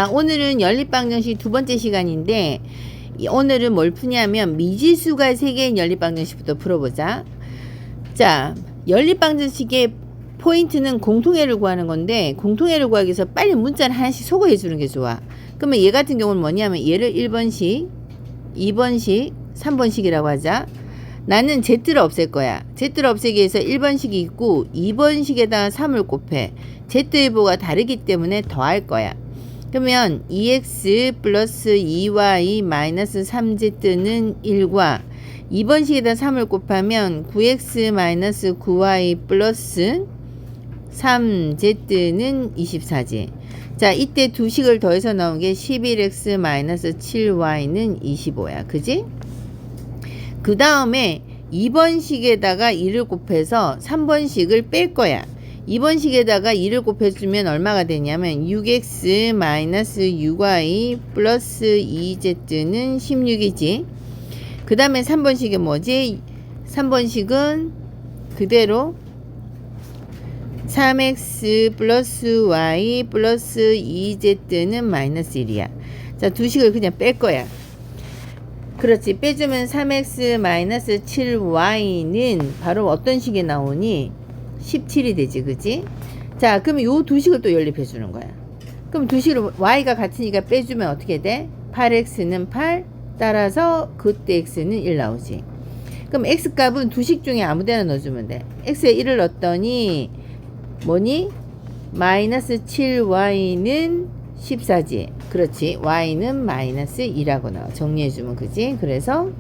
오늘은 연립방정식 두 번째 시간인데 오늘은 뭘 푸냐면 미지수가 3개인 연립방정식부터 풀어보자. 자, 연립방정식의 포인트는 공통해를 구하는 건데 공통해를 구하기 위해서 빨리 문자를 하나씩 소거해 주는 게 좋아. 그러면 얘 같은 경우는 뭐냐면 얘를 1번씩, 2번씩, 3번씩이라고 하자. 나는 Z를 없앨 거야. Z를 없애기 위해서 1번식이 있고 2번식에다가 3을 곱해. Z의 보가 다르기 때문에 더할 거야. 그러면 2x 플러스 2y 마이너스 3z는 1과 2번식에다 3을 곱하면 9x 마이너스 9y 플러스 3z는 24지. 자, 이때 두 식을 더해서 나온 게 11x 마이너스 7y는 25야. 그지? 그 다음에 2번식에다가 2를 곱해서 3번식을 뺄 거야. 2번식에다가 2를 곱해주면 얼마가 되냐면 6x 마이너스 6y 플러스 2z는 16이지. 그 다음에 3번식이 뭐지? 3번식은 그대로 3x 플러스 y 플러스 2z는 마이너스 1이야. 자, 두 식을 그냥 뺄 거야. 그렇지. 빼주면 3x 마이너스 7y는 바로 어떤 식이 나오니? 17이 되지. 그지? 자, 그러면 요 두 식을 또 연립해 주는 거야. 그럼 두 식을 y가 같으니까 빼주면 어떻게 돼? 8x는 8, 따라서 그때 x는 1 나오지. 그럼 x 값은 두 식 중에 아무 데나 넣어주면 돼. x에 1을 넣었더니 뭐니? 마이너스 7y는 14지. 그렇지. y는 마이너스 2라고 나와. 정리해주면 그지? 그래서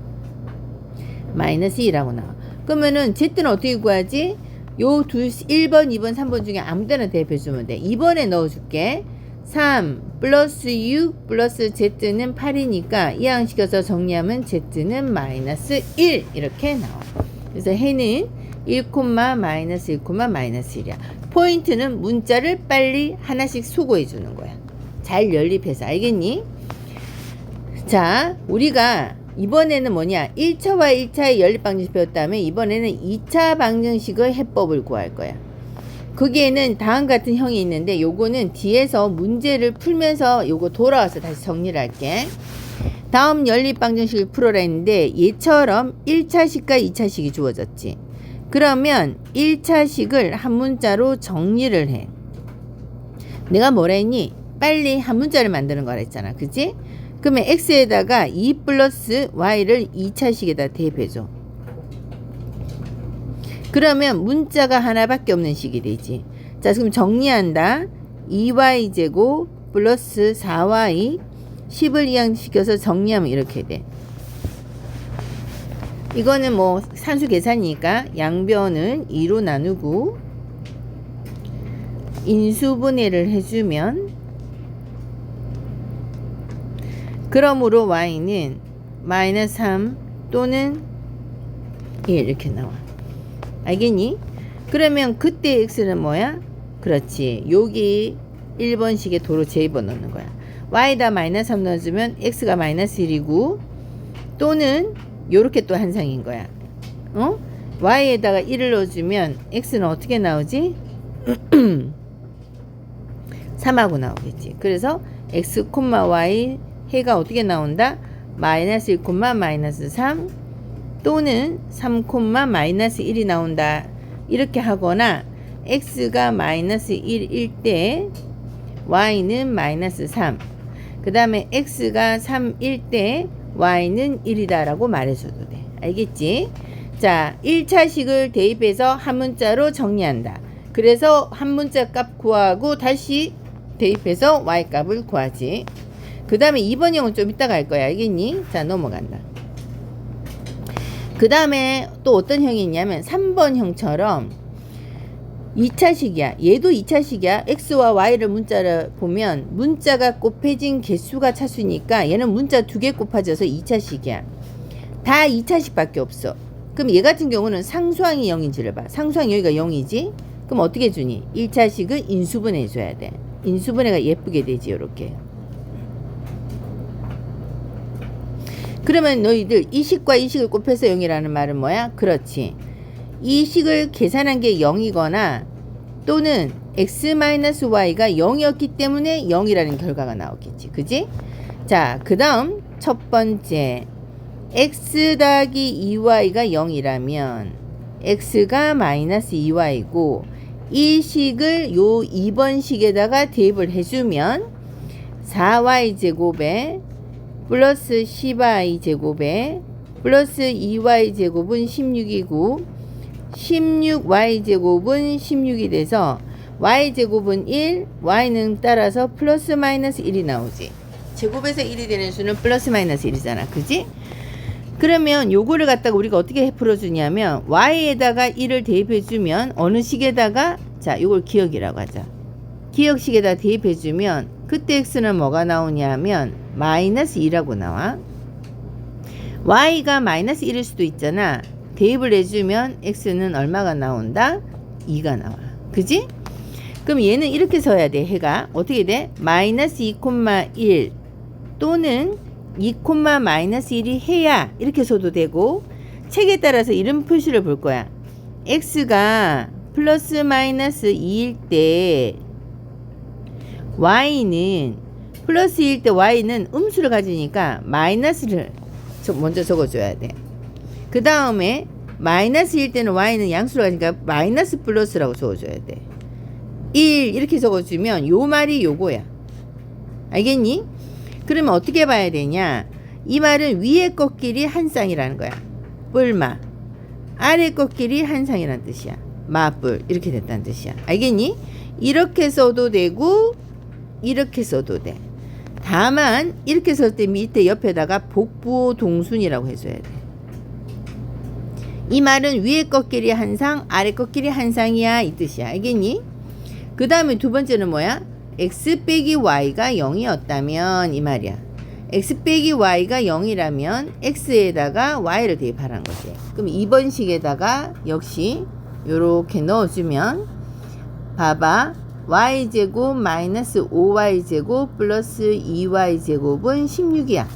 마이너스 2라고 나와. 그러면은 z는 어떻게 구하지? 요 1번, 2번, 3번 중에 아무 데나 대입해주면 돼. 2번에 넣어줄게. 3 플러스 6 플러스 z는 8이니까 이항시켜서 정리하면 z는 마이너스 1 이렇게 나와. 그래서 해는 1, 마이너스 1, 마이너스 1이야. 포인트는 문자를 빨리 하나씩 수고해 주는 거야. 잘 연립해서. 알겠니? 자, 우리가 이번에는 뭐냐? 1차와 1차의 연립방정식 배웠다면 이번에는 2차 방정식의 해법을 구할 거야. 거기에는 다음 같은 형이 있는데 요거는 뒤에서 문제를 풀면서 요거 돌아와서 다시 정리를 할게. 다음 연립방정식을 풀어라 했는데 얘처럼 1차식과 2차식이 주어졌지. 그러면 1차식을 한 문자로 정리를 해. 내가 뭐라 했니? 빨리 한 문자를 만드는 거라 했잖아. 그치? 그러면 x에다가 2 플러스 y를 2차식에다 대입해줘. 그러면 문자가 하나밖에 없는 식이 되지. 자, 지금 정리한다. 2y제곱 플러스 4y 10을 이항시켜서 정리하면 이렇게 돼. 이거는 뭐 산수 계산이니까 양변을 2로 나누고 인수분해를 해주면 그러므로 y는 마이너스 3 또는 1 이렇게 나와. 알겠니? 그러면 그때 x는 뭐야? 그렇지. 여기 1번식에 도로 집어넣는 거야. y에다 마이너스 3 넣어주면 x가 마이너스 1이고 또는 요렇게 또 한상인 거야. 어? y에다가 1을 넣어주면 x는 어떻게 나오지? 3하고 나오겠지. 그래서 x, y 해가 어떻게 나온다? 마이너스 1, 마이너스 3 또는 3, 마이너스 1이 나온다. 이렇게 하거나 x가 마이너스 1일 때 y는 마이너스 3 그 다음에 x가 3일 때 y는 1이다 라고 말해줘도 돼. 알겠지? 자, 1차식을 대입해서 한 문자로 정리한다. 그래서 한 문자 값 구하고 다시 대입해서 y 값을 구하지. 그 다음에 2번 형은 좀 이따가 할 거야. 알겠니? 자, 넘어간다. 그 다음에 또 어떤 형이 있냐면 3번 형처럼 2차식이야. 얘도 2차식이야. x와 y를 문자를 보면 문자가 곱해진 개수가 차수니까 얘는 문자 2개 곱해져서 2차식이야. 다 2차식 밖에 없어. 그럼 얘 같은 경우는 상수항이 0인지를 봐. 상수항 여기가 0이지? 그럼 어떻게 주니? 1차식은 인수분해 해줘야 돼. 인수분해가 예쁘게 되지. 요렇게. 그러면 너희들 이 식과 이 식을 곱해서 0이라는 말은 뭐야? 그렇지. 이 식을 계산한 게 0이거나 또는 x-y가 0이었기 때문에 0이라는 결과가 나오겠지. 그지? 자, 그 다음 첫 번째 x 더하기 2y가 0이라면 x가 마이너스 2y고 이 식을 요 2번 식에다가 대입을 해주면 4y 제곱에 플러스 10y 제곱에 플러스 2y 제곱은 16이고 16y 제곱은 16이 돼서 y 제곱은 1, y는 따라서 플러스 마이너스 1이 나오지. 제곱에서 1이 되는 수는 플러스 마이너스 1이잖아. 그지? 그러면 요거를 갖다가 우리가 어떻게 풀어주냐면 y에다가 1을 대입해주면 어느 식에다가 자 요걸 기억이라고 하자. 기억식에다 대입해주면 그때 x는 뭐가 나오냐면 마이너스 2라고 나와. y가 마이너스 1일 수도 있잖아. 대입을 해주면 x는 얼마가 나온다? 2가 나와. 그지? 그럼 얘는 이렇게 써야 돼. 해가 어떻게 돼? 마이너스 2,1 또는 2, 마이너스 1이 해야 이렇게 써도 되고 책에 따라서 이런 표시를 볼 거야. x가 플러스 마이너스 2일 때 y는 플러스일 때 y는 음수를 가지니까 마이너스를 먼저 적어줘야 돼. 그 다음에 마이너스일 때는 y는 양수를 가지니까 마이너스 플러스라고 적어줘야 돼. 1 이렇게 적어주면 요 말이 요거야. 알겠니? 그러면 어떻게 봐야 되냐? 이 말은 위에 것끼리 한 쌍이라는 거야. 뿔마. 아래 것끼리 한 쌍이라는 뜻이야. 마뿔. 이렇게 됐다는 뜻이야. 알겠니? 이렇게 써도 되고 이렇게 써도 돼. 다만 이렇게 쓸 때 밑에 옆에다가 복부호 동순이라고 해줘야 돼. 이 말은 위에 것끼리 한 쌍, 아래 것끼리 한 쌍이야 이 뜻이야. 알겠니? 그 다음에 두 번째는 뭐야? x 빼기 y가 0이었다면 이 말이야. x 빼기 y가 0이라면 x에다가 y를 대입하라는 거지. 그럼 2번 식에다가 역시 요렇게 넣어주면 봐봐. y제곱 마이너스 5y제곱 플러스 2y제곱은 16이야.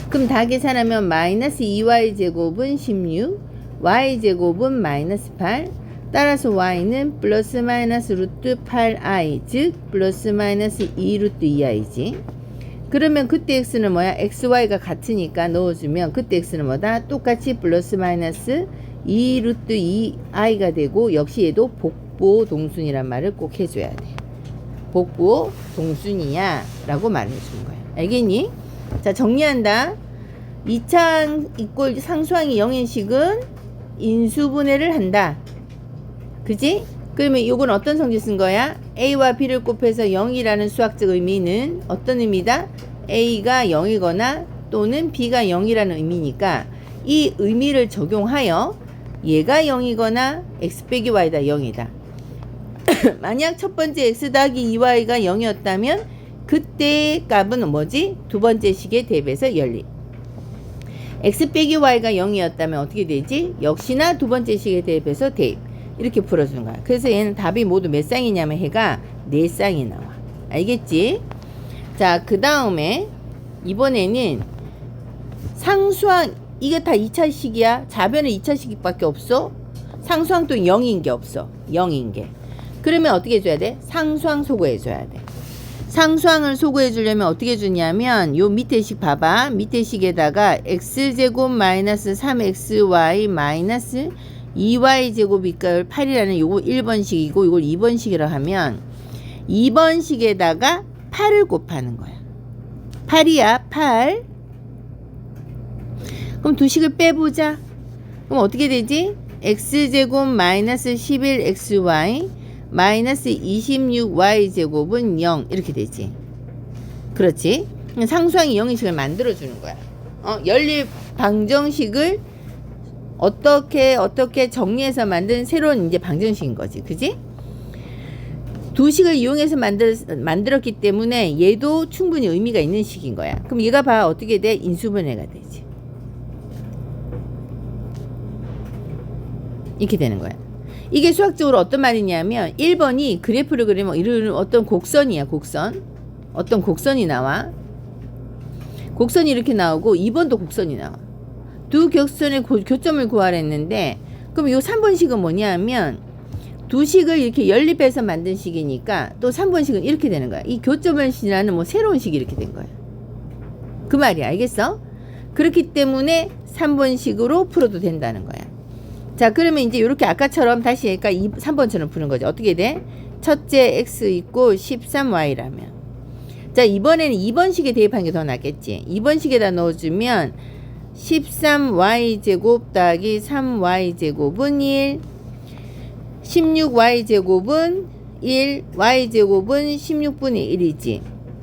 그럼 다 계산하면 마이너스 2y제곱은 16, y제곱은 마이너스 8, 따라서 y는 플러스 마이너스 루트 8i, 즉 플러스 마이너스 2 루트 2i지. 그러면 그때 x는 뭐야? xy가 같으니까 넣어주면 그때 x는 뭐다? 똑같이 플러스 마이너스 2 루트 2i가 되고 역시 얘도 복부호 동순이란 말을 꼭 해줘야 돼. 복부호 동순이야 라고 말해주는 거야. 알겠니? 자, 정리한다. 2차항 이꼴 상수항이 0인 식은 인수분해를 한다. 그지? 그러면 이건 어떤 성질 쓴 거야? a와 b를 곱해서 0이라는 수학적 의미는 어떤 의미다? a가 0이거나 또는 b가 0이라는 의미니까 이 의미를 적용하여 얘가 0이거나 x 빼기 y다 0이다. 만약 첫 번째 x 더하기 2y가 0이었다면 그때 값은 뭐지? 두 번째 식에 대입해서 열리. x 빼기 y가 0이었다면 어떻게 되지? 역시나 두 번째 식에 대입해서 대입. 이렇게 풀어주는 거야. 그래서 얘는 답이 모두 몇 쌍이냐면 해가 4쌍이 나와. 알겠지? 자, 그 다음에 이번에는 상수항, 이게 다 2차식이야. 좌변에 2차식밖에 없어. 상수항 또 0인 게 없어. 0인 게. 그러면 어떻게 해줘야 돼? 상수항 소거해줘야 돼. 상수항을 소거해주려면 어떻게 해주냐면 요 밑에 식 봐봐. 밑에 식에다가 x제곱 마이너스 3xy 마이너스 2y제곱 이꼴 8이라는 요거 1번식이고 이걸 2번식이라 하면 2번식에다가 8을 곱하는 거야. 8이야 8. 그럼 두 식을 빼보자. 그럼 어떻게 되지? x제곱 마이너스 11xy 마이너스 26y제곱은 0 이렇게 되지. 그렇지? 상수항이 0인 식을 만들어주는 거야. 연립 방정식을 어떻게 정리해서 만든 새로운 이제 방정식인 거지. 그지? 두 식을 이용해서 만들었기 때문에 얘도 충분히 의미가 있는 식인 거야. 그럼 얘가 봐. 어떻게 돼? 인수분해가 되지. 이렇게 되는 거야. 이게 수학적으로 어떤 말이냐면 1번이 그래프를 그리면 이런 어떤 곡선이야. 곡선. 어떤 곡선이 나와. 곡선이 이렇게 나오고 2번도 곡선이 나와. 두 격선의 교점을 구하라 했는데 그럼 요 3번식은 뭐냐면 두 식을 이렇게 연립해서 만든 식이니까 또 3번식은 이렇게 되는 거야. 이 교점변신이라는 뭐 새로운 식이 이렇게 된 거야. 그 말이야. 알겠어? 그렇기 때문에 3번식으로 풀어도 된다는 거야. 자, 그러면 이제 이렇게 아까처럼 다시 그러니까 3번처럼 푸는 거죠. 어떻게 돼? 첫째 x 있고 13y라면. 자, 이번에는 2번식에 대입하는 게 더 낫겠지. 2번식에다 넣어주면 13y제곱 더하기 3y제곱은 1, 16y제곱은 1, y제곱은 16분의 1이지.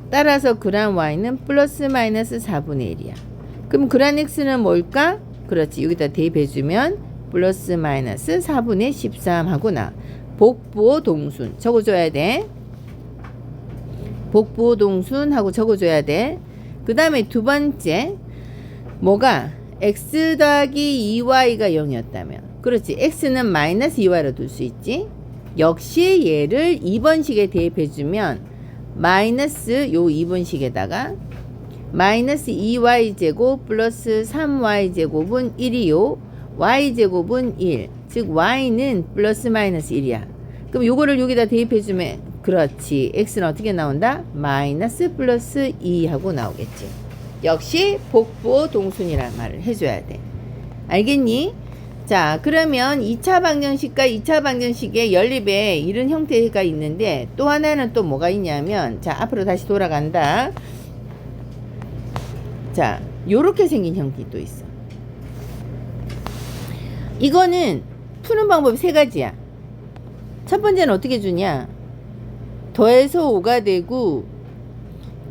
따라서 그란 y는 플러스 마이너스 4분의 1이야. 그럼 그란 x는 뭘까? 그렇지. 여기다 대입해주면 플러스 마이너스 4분의 13 하고 나. 복부호 동순 적어줘야 돼. 복부호 동순 하고 적어줘야 돼. 그 다음에 두 번째 뭐가? x 더하기 2y가 0이었다면 그렇지. x는 마이너스 2y로 둘 수 있지. 역시 얘를 2번식에 대입해주면 마이너스 요 2번식에다가 마이너스 2y제곱 플러스 3y제곱은 1이요. y제곱은 1. 즉 y는 플러스 마이너스 1이야. 그럼 요거를 여기다 대입해주면 그렇지. x는 어떻게 나온다? 마이너스 플러스 2 하고 나오겠지. 역시 복부호 동순이라는 말을 해줘야 돼. 알겠니? 자, 그러면 2차 방정식과 2차 방정식의 연립에 이런 형태가 있는데 또 하나는 또 뭐가 있냐면 자, 앞으로 다시 돌아간다. 자, 요렇게 생긴 형태 또 있어. 이거는 푸는 방법이 세 가지야. 첫 번째는 어떻게 주냐? 더해서 5가 되고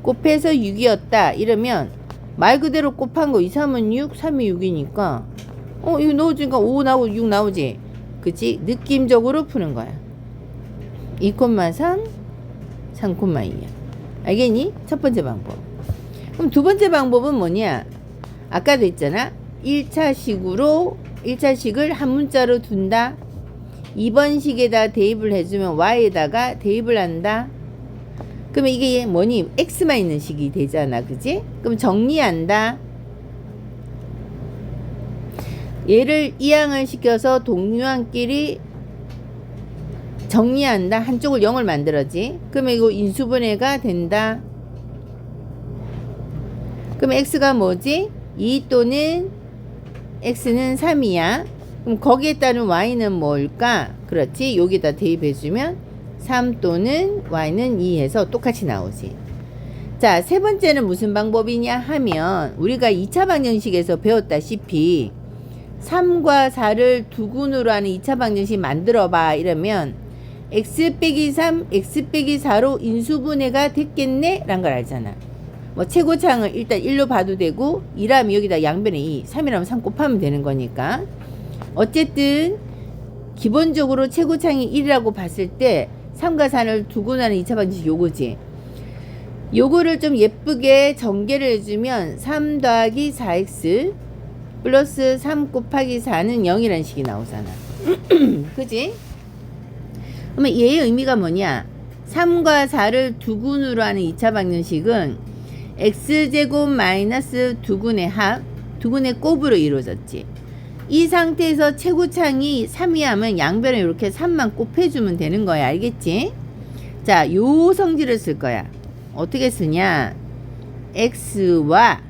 곱해서 6이었다 이러면 말 그대로 곱한 거 2, 3은 6, 3이 6이니까 이거 넣어주니까 5 나오고 6 나오지. 그치? 느낌적으로 푸는 거야. 2,3, 3,2야. 알겠니? 첫 번째 방법. 그럼 두 번째 방법은 뭐냐? 아까도 했잖아. 1차식을 한 문자로 둔다. 2번식에다 대입을 해주면 y에다가 대입을 한다. 그러면 이게 뭐니? x만 있는 식이 되잖아. 그지? 그럼 정리한다. 얘를 이항을 시켜서 동류항끼리 정리한다. 한쪽을 0을 만들어지. 그러면 이거 인수분해가 된다. 그럼 x가 뭐지? 2 또는 x는 3이야. 그럼 거기에 따른 y는 뭘까? 그렇지. 여기다 대입해주면 3 또는 y는 2 해서 똑같이 나오지. 자, 세 번째는 무슨 방법이냐 하면 우리가 2차 방정식에서 배웠다시피 3과 4를 두근으로 하는 2차 방정식 만들어봐 이러면 x 빼기 3, x 빼기 4로 인수분해가 됐겠네? 라는 걸 알잖아. 뭐 최고창을 일단 1로 봐도 되고 2라면 여기다 양변에 2, 3이라면 3 곱하면 되는 거니까 어쨌든 기본적으로 최고창이 1이라고 봤을 때 3과 4를 두근하는 2차 방정식 요거지. 요거를 좀 예쁘게 전개를 해주면 3 더하기 4x 플러스 3 곱하기 4는 0이라는 식이 나오잖아. 그지? 그러면 얘의 의미가 뭐냐? 3과 4를 두근으로 하는 2차 방정식은 x제곱 마이너스 두근의 합, 두근의 곱으로 이루어졌지. 이 상태에서 최고창이 3이 하면 양변에 이렇게 3만 곱해주면 되는 거야. 알겠지? 자, 요 성질을 쓸 거야. 어떻게 쓰냐? x와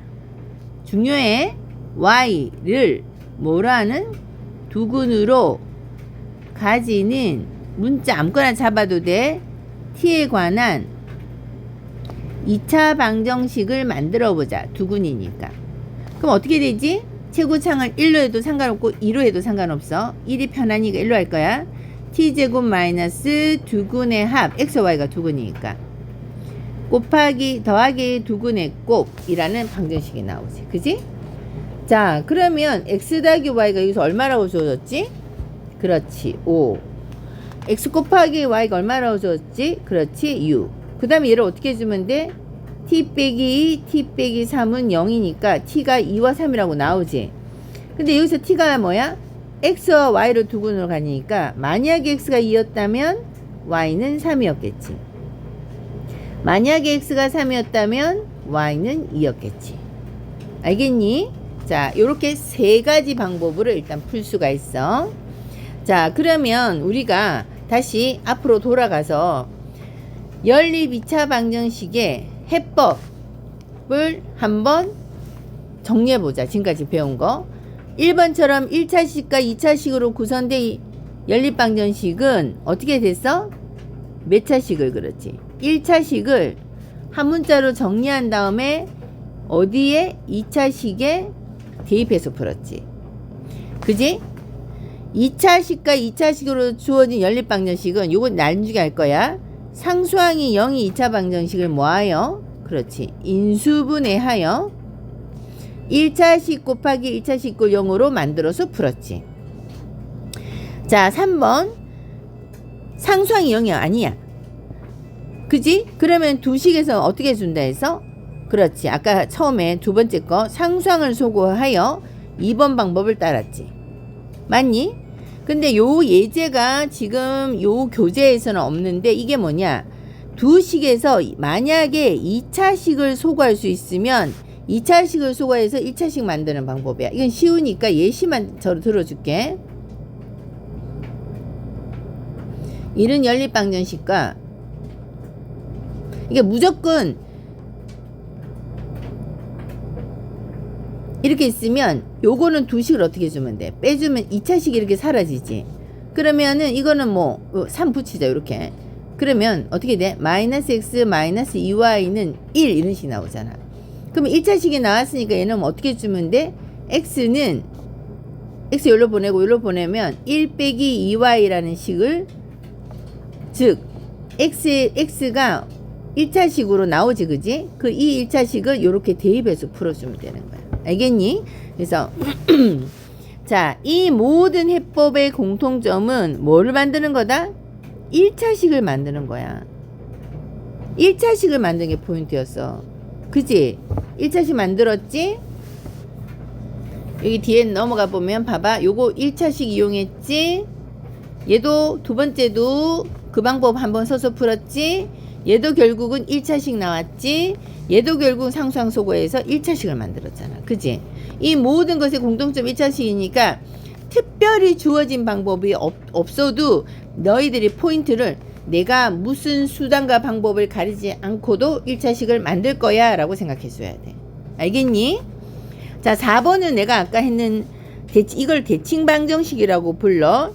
중요해. y를 뭐라는 두근으로 가지는 문자 아무거나 잡아도 돼. t에 관한 2차 방정식을 만들어 보자. 두근이니까. 그럼 어떻게 되지? 최고창을 1로 해도 상관없고 2로 해도 상관없어. 1이 편하니까 1로 할 거야. t제곱 마이너스 두근의 합, xy가 두근이니까 곱하기 더하기 두근의 곱이라는 방정식이 나오지. 그지? 자, 그러면 x 더하기 y가 여기서 얼마라고 주어졌지? 그렇지, 5. x 곱하기 y가 얼마라고 주어졌지? 그렇지, 6. 그 다음에 얘를 어떻게 해주면 돼? t 빼기 2, t 빼기 3은 0이니까 t가 2와 3이라고 나오지. 근데 여기서 t가 뭐야? x와 y로 두근으로 가니까 만약에 x가 2였다면 y는 3이었겠지. 만약에 x가 3이었다면 y는 2였겠지. 알겠니? 자, 요렇게 세 가지 방법으로 일단 풀 수가 있어. 자, 그러면 우리가 다시 앞으로 돌아가서 연립 2차 방정식의 해법을 한번 정리해보자. 지금까지 배운 거. 1번처럼 1차식과 2차식으로 구성된 연립 방정식은 어떻게 됐어? 몇 차식을 그렇지? 1차식을 한 문자로 정리한 다음에 어디에 2차식에 대입해서 풀었지. 그지? 2차식과 2차식으로 주어진 연립 방정식은 요건 나중에 할 거야. 상수항이 0이 2차 방정식을 뭐하여? 그렇지. 인수분해하여 1차식 곱하기 1차식 을 0으로 만들어서 풀었지. 자, 3번. 상수항이 0이 아니야. 그지? 그러면 두 식에서 어떻게 준다 해서? 그렇지. 아까 처음에 두 번째 거 상수항을 소거하여 2번 방법을 따랐지. 맞니? 근데 요 예제가 지금 요 교재에서는 없는데 이게 뭐냐? 두 식에서 만약에 2차식을 소거할 수 있으면 2차식을 소거해서 1차식 만드는 방법이야. 이건 쉬우니까 예시만 저로 들어줄게. 이런 연립방정식과 이게 무조건 이렇게 있으면 요거는 두 식을 어떻게 주면 돼? 빼주면 2차식이 이렇게 사라지지. 그러면은 이거는 뭐 3 붙이자 이렇게. 그러면 어떻게 돼? 마이너스 x 마이너스 2y는 1 이런 식이 나오잖아. 그러면 1차식이 나왔으니까 얘는 어떻게 주면 돼? x는 x 여기로 보내고 여기로 보내면 1 빼기 2y라는 식을, 즉 x가 1차식으로 나오지, 그지? 그 이 1차식을 이렇게 대입해서 풀어주면 되는 거야. 알겠니? 그래서 자, 이 모든 해법의 공통점은 뭐를 만드는 거다? 1차식을 만드는 거야. 1차식을 만드는 게 포인트였어. 그지? 1차식 만들었지? 여기 뒤에 넘어가 보면 봐봐. 요거 1차식 이용했지? 얘도 두 번째도 그 방법 한번 써서 풀었지? 얘도 결국은 1차식 나왔지? 얘도 결국 상수항 소거해서 1차식을 만들었잖아. 그지? 이 모든 것의 공통점 1차식이니까 특별히 주어진 방법이 없어도 너희들이 포인트를 내가 무슨 수단과 방법을 가리지 않고도 1차식을 만들 거야 라고 생각해 줘야 돼. 알겠니? 자, 4번은 내가 아까 했는 이걸 대칭 방정식이라고 불러.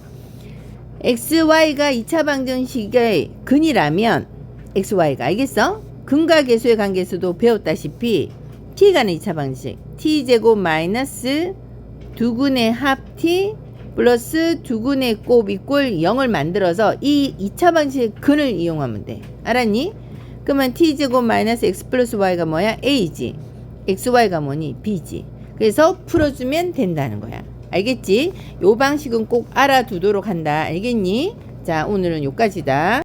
XY가 2차 방정식의 근이라면 XY가, 알겠어? 근과 계수의 관계에서도 배웠다시피 T간의 2차 방정식 T제곱 마이너스 두근의 합 T 플러스 두근의 곱 이꼴 0을 만들어서 이 2차 방정식의 근을 이용하면 돼. 알았니? 그러면 T제곱 마이너스 X 플러스 Y가 뭐야? A지. XY가 뭐니? B지. 그래서 풀어주면 된다는 거야. 알겠지? 요 방식은 꼭 알아두도록 한다. 알겠니? 자, 오늘은 요까지다.